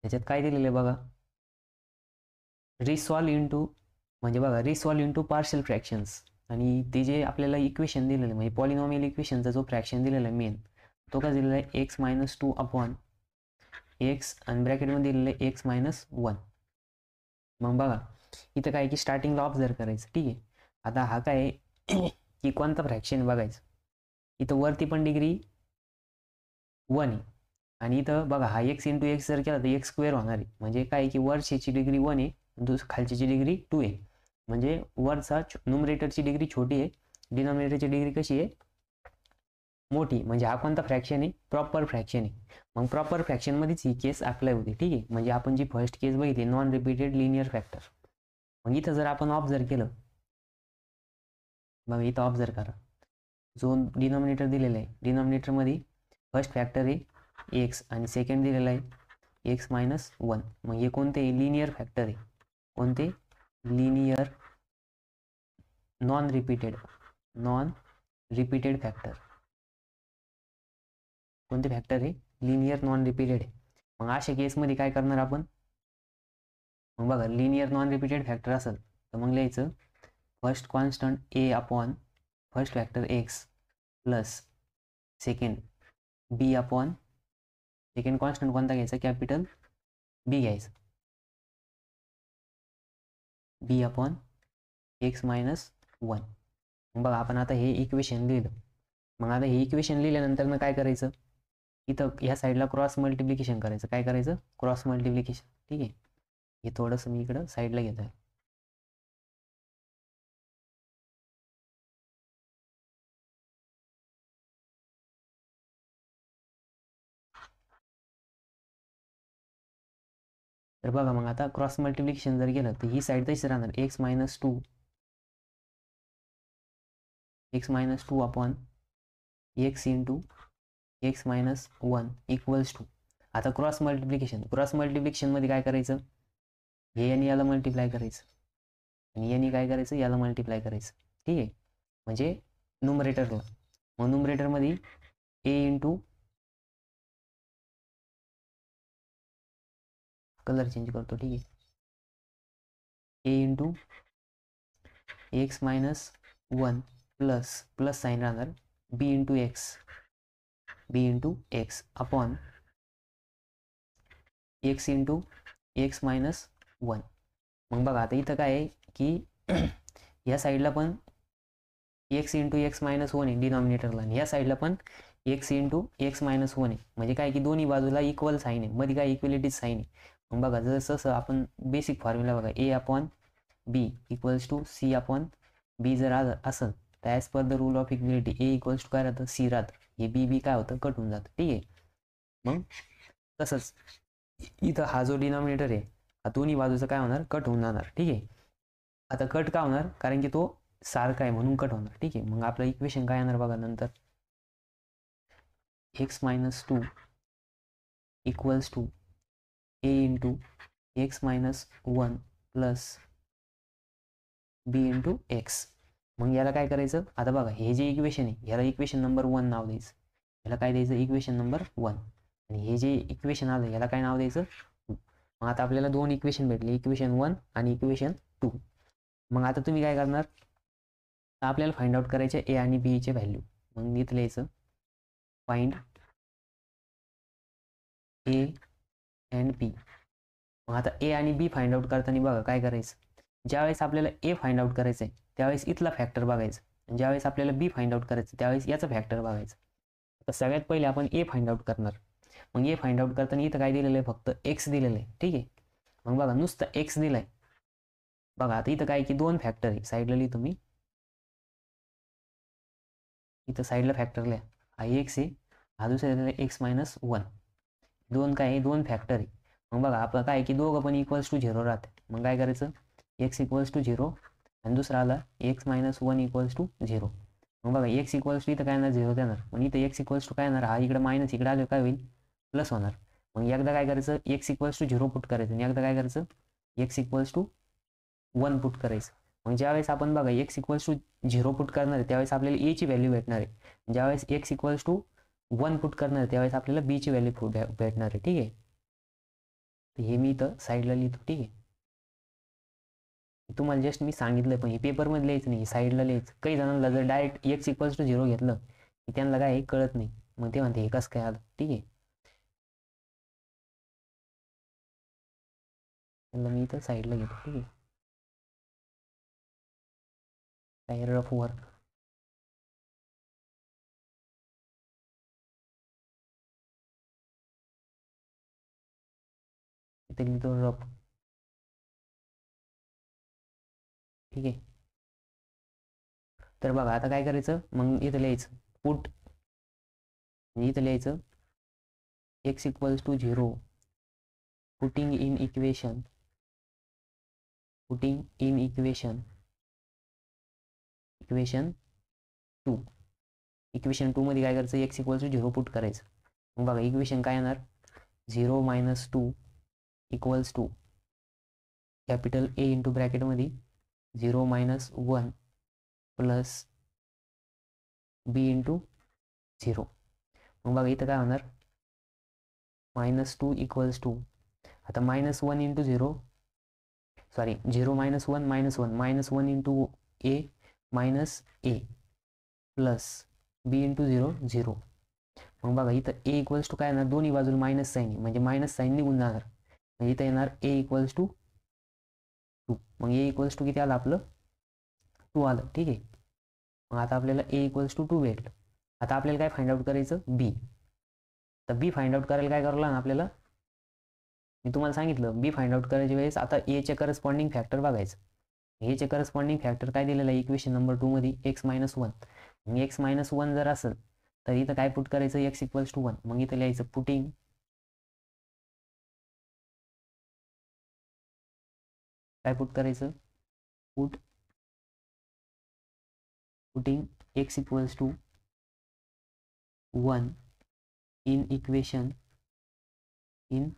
त्याच्यात काय दिलेलं आहे बघा, रिसॉल्व इंटू, म्हणजे बघा रिसॉल्व इंटू पार्शियल फ्रॅक्शन्स, आणि ते जे आपल्याला इक्वेशन दिलेलं आहे म्हणजे पॉलिनॉमियल इक्वेशनचा जो फ्रॅक्शन दिलेला आहे मेन, तो काय दिलेला आहे x minus two upon x आणि ब्रॅकेटमध्ये दिलेलं आहे एक्स मायनस वन. मग बघा इथं काय की स्टार्टिंगला ऑब्झर्व करायचं, ठीक आहे. आता हा काय की कोणता फ्रॅक्शन बघायचं, इथं वरती पण डिग्री 1 आहे आणि इथं बघा हा एक्स इंटू एक्स जर केला तर एक्स स्क्वेअर होणार आहे. म्हणजे काय की वरची डिग्री 1 आहे, खालची डिग्री 2 आहे. म्हणजे वरचा न्यूमरेटरची डिग्री छोटी आहे, डिनॉमिनेटरची डिग्री कशी आहे, मोठी. म्हणजे हा कोणता फ्रॅक्शन आहे, प्रॉपर फ्रॅक्शन आहे. मग प्रॉपर फ्रॅक्शनमध्येच ही केस अप्लाय होते, ठीक आहे. म्हणजे आपण जी फर्स्ट केस बघितली नॉन रिपीटेड लिनियर फॅक्टर. मग इथं जर आपण ऑब्झर्व केलं, मग इथं ऑब्झर्व करा, जो डिनॉमिनेटर दिलेला आहे डिनॉमिनेटरमध्ये फर्स्ट फॅक्टर आहे एक्स आणि सेकंड दिलेला आहे एक्स मायनस वन. मग हे कोणते लिनियर फॅक्टर आहे, कोणते लिनियर नॉन रिपीटेड फॅक्टर, कोणते फॅक्टर आहे, लिनियर नॉन रिपीटेड आहे. मग अशा केसमध्ये काय करणार आपण, मग बघा लिनियर नॉन रिपीटेड फॅक्टर असेल तर मग लिहायचं first constant A upon first factor X plus second B upon second constant कोणता घ्यायचा, कॅपिटल बी घ्यायचं, B upon X minus one. मग बघा आपण आता हे इक्वेशन लिहिलं. मग आता हे इक्वेशन लिहिल्यानंतर मग काय करायचं, इथं ह्या साईडला क्रॉस मल्टिप्लिकेशन करायचं. काय करायचं, क्रॉस मल्टिप्लिकेशन, ठीक आहे. हे थोडंसं मी इकडं साईडला घेतो आहे. तर बघा मग आता क्रॉस मल्टिप्लिकेशन जर केलं तर ही साईड तशीच राहणार, x minus two upon x into x minus one equals two. आता क्रॉस मल्टिप्लिकेशनमध्ये काय करायचं, हे यांनी याला मल्टिप्लाय करायचं आणि यांनी काय करायचं, याला मल्टिप्लाय करायचं, ठीक आहे. म्हणजे न्यूमरेटरला, मग न्यूमरेटरमध्ये ए इंटू, कलर चेंज करतो, ठीक आहे, A into x minus one plus sign राहणार B into X upon x into x minus one. मग बघा आता इथं काय आहे की या साईडला पण x into x minus one आहे डिनॉमिनेटरला, आणि या साईडला पण x into x minus one आहे. म्हणजे काय की दोन्ही बाजूला इक्वल साईन आहे, मध्ये काय इक्वलिटीज साईन आहे. मग बघा जसं आपण बेसिक फॉर्म्युला बघा, A upon B equals to C upon B जर असेल तर as per the rule of equality A equals to काय राहतं, सी राहतं. हे बी काय होतं, कट होऊन जातं, ठीक आहे. मग तसंच इथं हा जो डिनॉमिनेटर आहे हा दोन्ही बाजूचा काय होणार, कट होऊन जाणार, ठीक आहे. आता कट का होणार, कारण की तो सारखा आहे म्हणून कट होणार, ठीक आहे. मग आपलं इक्वेशन काय येणार बघा नंतर, x minus two equals to a into x minus one plus b into x. मग याला काय करायचं, आता बघा हे जे इक्वेशन आहे याला इक्वेशन नंबर 1 नाव द्यायचं, याला काय द्यायचं, इक्वेशन नंबर 1. आणि हे जे इक्वेशन आलं याला काय नाव द्यायचं, 2. मग आता आपल्याला दोन इक्वेशन भेटले, इक्वेशन 1 आणि इक्वेशन 2. मग आता तुम्ही काय करणार, आपल्याला फाइंड आउट करायचे ए आणि बी चे व्हॅल्यू. मग इथं लिहायचं फाइंड ए अँड बी. मग आता ए आणि बी फाइंड आउट करताना बघा काय करायचं, ज्यावेळेस आपल्याला ए फाइंड आउट करायचं आहे त्यावेळेस इथला फॅक्टर बघायचं, आणि ज्यावेळेस आपल्याला बी फाइंड आउट करायचं त्यावेळेस याचा फॅक्टर बघायचं. तर सगळ्यात पहिले आपण ए फाइंड आउट करणार. मग ए फाइंड आउट करताना इथं काय दिलेलं आहे, फक्त एक्स दिलेलं आहे, ठीक आहे. मग बघा नुसतं एक्स दिलाय. बघा आता इथं काय की दोन फॅक्टर आहे, साईडला लिहितो मी, इथं साईडला फॅक्टर लिहा, हा एक्स आहे, हा दुसरा एक्स मायनस वन. दोन काय आहे, दोन फॅक्टर आहे. मग बघा आपलं काय की दोघं पण इक्वल्स टू झिरो राहते. मग काय करायचं, एक्स इक्वल्स टू झिरो आणि दुसरा आला x minus one equals to zero. मग बघा एक्स इक्वल्स टू इथं काय येणार, झिरो देणार. मग इथं एक्स इक्वल्स टू काय येणार, हा इकडे मायनस इकडे आलं काय होईल, प्लस होणार. मग एकदा काय करायचं, x equals to zero put करायचं आणि एकदा काय करायचं, x equals to one put करायचं. मग ज्यावेळेस आपण बघा x equals to zero put करणार आहे त्यावेळेस आपल्याला ए ची व्हॅल्यू भेटणार आहे, ज्यावेळेस x equals to one put करणार आहे त्यावेळेस आपल्याला बी ची व्हॅल्यू भेटणार आहे, ठीक आहे. तर हे मी इथं साईडला लिहितो. ठीक आहे, तुम्हाला जस्ट मी सांगितलं, पण हे पेपरमध्ये लिहायचं नाही, साईडला लिहायचं. काही जणांना जर डायरेक्ट x = 0 घेतलं की त्यांना काय हे कळत नाही, मग ते म्हणते हे कसं काय आलं. ठीक आहे, त्यांना मी इथं साईडला घेतो. ठीक आहे, काही रफ वर्क. इथे लिहितो रफ. ठीक आहे, तर बघा आता काय करायचं, मग इथं लिहायचं पुट, इथं लिहायचं x = 0, putting in equation, equation 2. Equation 2 मध्ये काय करायचं, x = 0 पुट करायचं. मग बघा इक्वेशन काय येणार, 0 - 2 = कॅपिटल A इंटू ब्रॅकेटमध्ये 0 - 1 प्लस b इंटू 0. मग बघा इथं काय होणार, -2 = आता -1 into 0, sorry 0 - 1 -1 into a minus a plus b into 0 0. मग बघा इथं a = काय येणार, दोन्ही बाजूला मायनस साईन, म्हणजे मायनस साईन निघून जाणार. म्हणजे इथं येणार a = 2. मग a = किती आलं आपलं, 2 आलं. ठीक आहे, मग आता आपल्याला a = 2 भेटलं. आता आपल्याला काय फाइंड आउट करायचं, b. तर बी फाइंड आउट करायला काय करावं ना आपल्याला, मी तुम्हाला सांगितलं बी फाइंड आउट करायच्या वेळेस आता ए चे करस्पॉन्डिंग फॅक्टर बघायचं. ए चे करस्पॉन्डिंग फॅक्टर काय दिलेलं आहे इक्वेशन नंबर 2 मध्ये, x - 1. मग x - 1 जर असेल तर इथं काय पुट करायचं, x = 1. मग इथं लिहायचं पुटिंग, काय पुट करायचं, पुटिंग x = 1 इन इक्वेशन 2.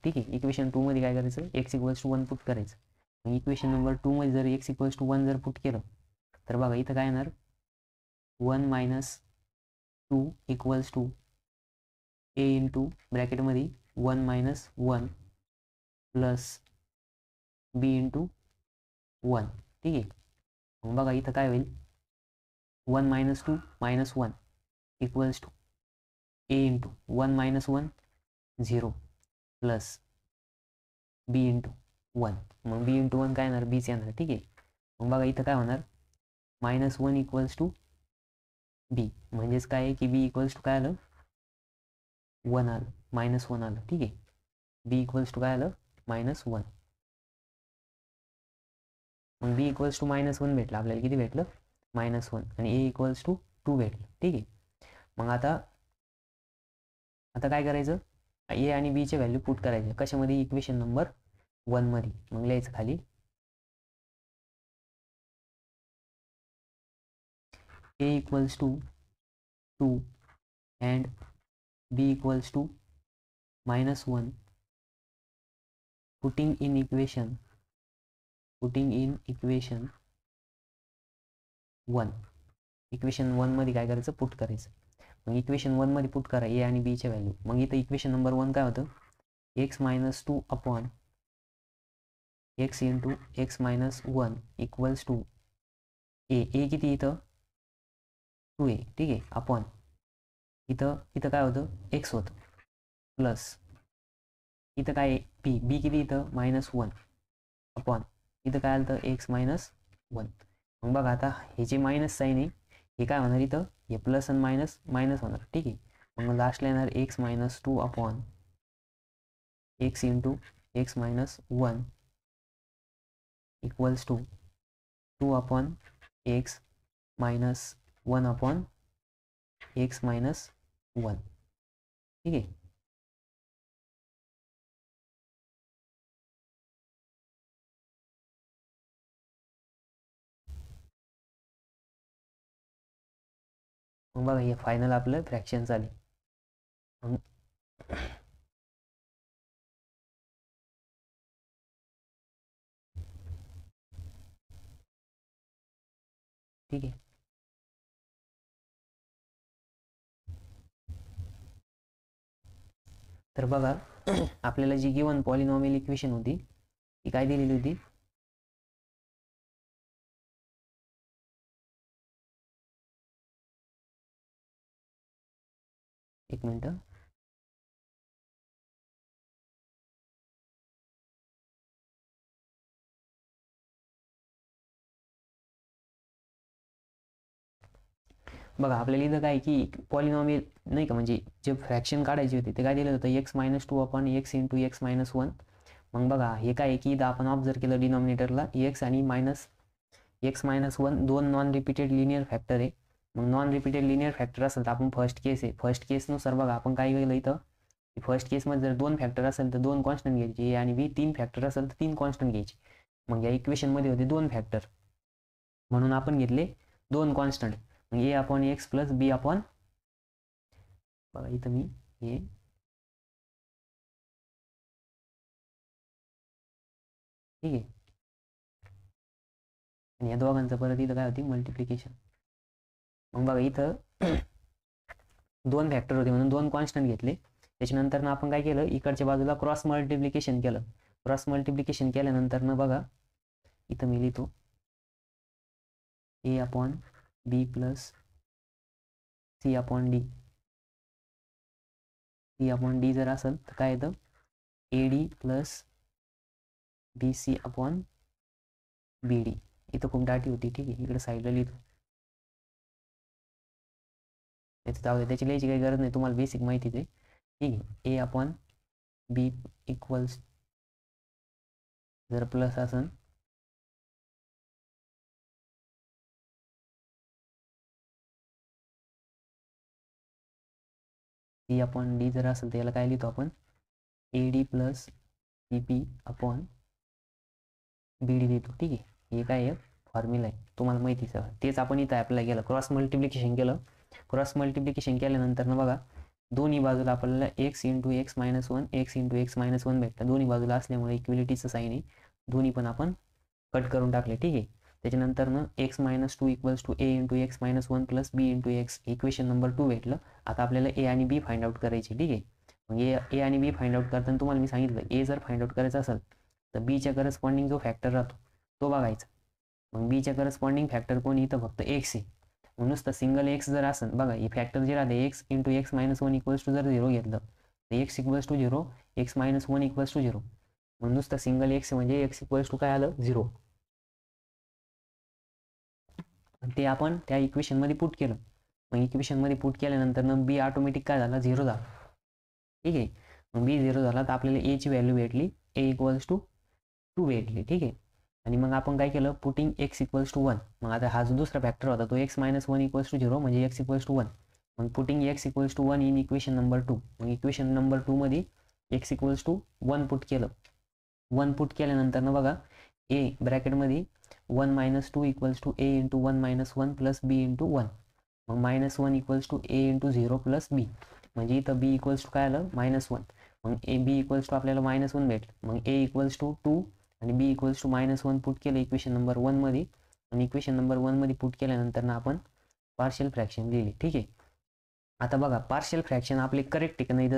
ठीक आहे, इक्वेशन 2 मध्ये काय करायचं, x = 1 पुट करायचं. मग इक्वेशन नंबर 2 मध्ये जर x = 1 जर पुट केलं तर बघा इथं काय येणार, 1 - 2 = a इंटू ब्रॅकेटमध्ये 1 - 1 प्लस b इंटू 1. ठीक आहे, मग बघा इथं काय होईल, 1 - 2 -1 = a into 1 - 1 0 plus b into 1. मग b इंटू 1 काय येणार, बीच येणार. ठीक आहे, मग बघा इथं काय होणार, -1 = b, म्हणजेच काय आहे की b = काय आलं, 1 आलं, -1 आलं. ठीक आहे, b = काय आलं, -1. मग b = -1 भेटलं आपल्याला, किती भेटलं, -1, आणि a = 2 भेटलं. ठीक आहे, मग आता काय करायचं, a आणि b चे व्हॅल्यू पुट करायचे कशामध्ये, इक्वेशन नंबर 1 मध्ये. मग लिहायचं खाली a = 2 and b = -1, putting in equation 1. Equation 1 मध्ये काय करायचं, पुट करायचं. मग इक्वेशन 1 मध्ये पुट करा a आणि b चे व्हॅल्यू. मग इथं इक्वेशन नंबर 1 काय होतं, x - 2 upon x into x - 1 = a किती इथं 2a. ठीक आहे, अपॉन इथं काय होतं, x होतं, प्लस इथं काय b किती इथं -1 अपॉन इथं काय आलं तर x - 1. मग बघा आता हे जे मायनस साईन आहे हे काय होणार, इथं हे प्लस आणि मायनस मायनस होणार. ठीक आहे, मग लास्टला येणार x - 2 upon x into x - 1 = 2 upon x minus 1 upon x - 1. ठीक आहे, मग बघा हे फायनल आपलं फ्रॅक्शन झाले. ठीक आहे. तर बघा आपल्याला जी गिवन पॉलिनॉमियल इक्वेशन होती ती काय दिलेली होती, एक मिनिट, बघा आपल्याला इथं काय की पॉलिनॉमियल नाही का, म्हणजे जे फ्रॅक्शन काढायचे होते ते काय दिलं होतं x-2/x(x-1). मग बघा हे काय आहे की इथं आपण ऑब्झर्व केलं डिनॉमिनेटरला x आणि -(x-1) दोन नॉन रिपीटेड लिनियर फॅक्टर आहे. मग नॉन रिपीटेड लिनियर फॅक्टर असेल तर आपण फर्स्ट केस आहे, फर्स्ट केसनुसार बघा आपण काय केलं इथं, फर्स्ट केसमध्ये जर 2 फॅक्टर असेल तर 2 कॉन्स्टंट घ्यायचे, ए आणि बी. 3 फॅक्टर असेल तर 3 कॉन्स्टंट घ्यायचे. मग या इक्वेशनमध्ये होते 2 फॅक्टर म्हणून आपण घेतले 2 कॉन्स्टंट. मग a/x प्लस b अपॉन, बघा इथं मी हे ठीक आहे, आणि या दोघांचं परत इथं काय होती मल्टिप्लिकेशन. मग बघा इथं 2 फॅक्टर होते म्हणून 2 कॉन्स्टंट घेतले. त्याच्यानंतर ना आपण काय केलं, इकडच्या बाजूला क्रॉस मल्टिप्लिकेशन केलं. क्रॉस मल्टिप्लिकेशन केल्यानंतर ना बघा इथं मी लिहितो a/b प्लस c/d. c/d जर असेल तर काय येतं ad प्लस bc/bd. इथं खूप दाटी होती, ठीक आहे, इकडे साईडला लिहितो. त्याचं जाऊ दे, त्याची लिहायची काही गरज नाही, तुम्हाला बेसिक माहितीच आहे, ठीक आहे. a/b इक्वल्स जर प्लस असेल c/d जर असेल तर याला काय लिहितो आपण ad प्लस bp/bd लिहितो, ठीक आहे. हे काय आहे फॉर्म्युला आहे, तुम्हाला माहितीच आहे. तेच आपण इथं अप्लाय केलं, क्रॉस मल्टिप्लिकेशन केलं. क्रॉस मल्टिप्लिकेशन केल्यानंतर ना बघा दोन्ही बाजूला आपल्याला x(x-1) x(x-1) भेटतं. दोन्ही बाजूला असल्यामुळे इक्विलिटीचं साईन आहे, दोन्ही पण आपण कट करून टाकले, ठीक आहे. त्याच्यानंतर ना x-2 equals to a(x-1) plus b(x), equation number 2 भेटलं. आता आपल्याला a आणि b फाइंड आउट करायचे, ठीक आहे. मग ए आणि बी फाइंड आउट करताना तुम्हाला मी सांगितलं ए जर फाइंड आउट करायचं असेल तर बीच्या करस्पॉन्डिंग जो फॅक्टर राहतो तो बघायचा. मग बीच्या करस्पॉन्डिंग फॅक्टर कोणी इथं फक्त एक्स आहे. मग नुसतं सिंगल एक्स जर असेल, बघा ही फॅक्टर जे राहते x(x-1) इक्वल्स टू जर 0 घेतलं तर x equals to 0, x-1 equals to 0. मग नुसतं सिंगल एक्स म्हणजे x इक्वल्स टू काय आलं 0. ते आपण त्या इक्वेशनमध्ये पुट केलं. मग इक्वेशनमध्ये पुट केल्यानंतर ना बी ऑटोमॅटिक काय झाला 0 झाला, ठीक आहे. मग बी 0 झाला तर आपल्याला ए ची व्हॅल्यू भेटली a इक्वल्स टू 2 भेटली, ठीक आहे. आणि मग आपण काय केलं पुटिंग x इक्वल्स टू 1. मग आता हा जो दुसरा फॅक्टर होता तो x-1 इक्वल्स टू 0 म्हणजे x इक्वल्स टू 1. मग putting x equals to 1 in equation number 2. मग इक्वेशन नंबर 2 मध्ये x इक्वल्स टू 1 पुट केलं. 1 पुट केल्यानंतर ना बघा a ब्रॅकेटमध्ये 1 - 2 equals to a into 1 - 1 plus b into 1. मग -1 equals to a into 0 plus b. म्हणजे इथं b इक्वल्स टू काय आलं -1. मग ए बी इक्वल्स टू आपल्याला -1 भेटलं. मग a इक्वल्स टू 2 आणि b इक्वल्स टू -1 पुट केलं इक्वेशन नंबर 1 मध्ये. आणि इक्वेशन नंबर 1 मध्ये पुट केल्यानंतर ना आपण पार्शियल फ्रॅक्शन लिहिली, ठीक आहे. आता बघा पार्शियल फ्रॅक्शन आपले करेक्ट आहे का नाही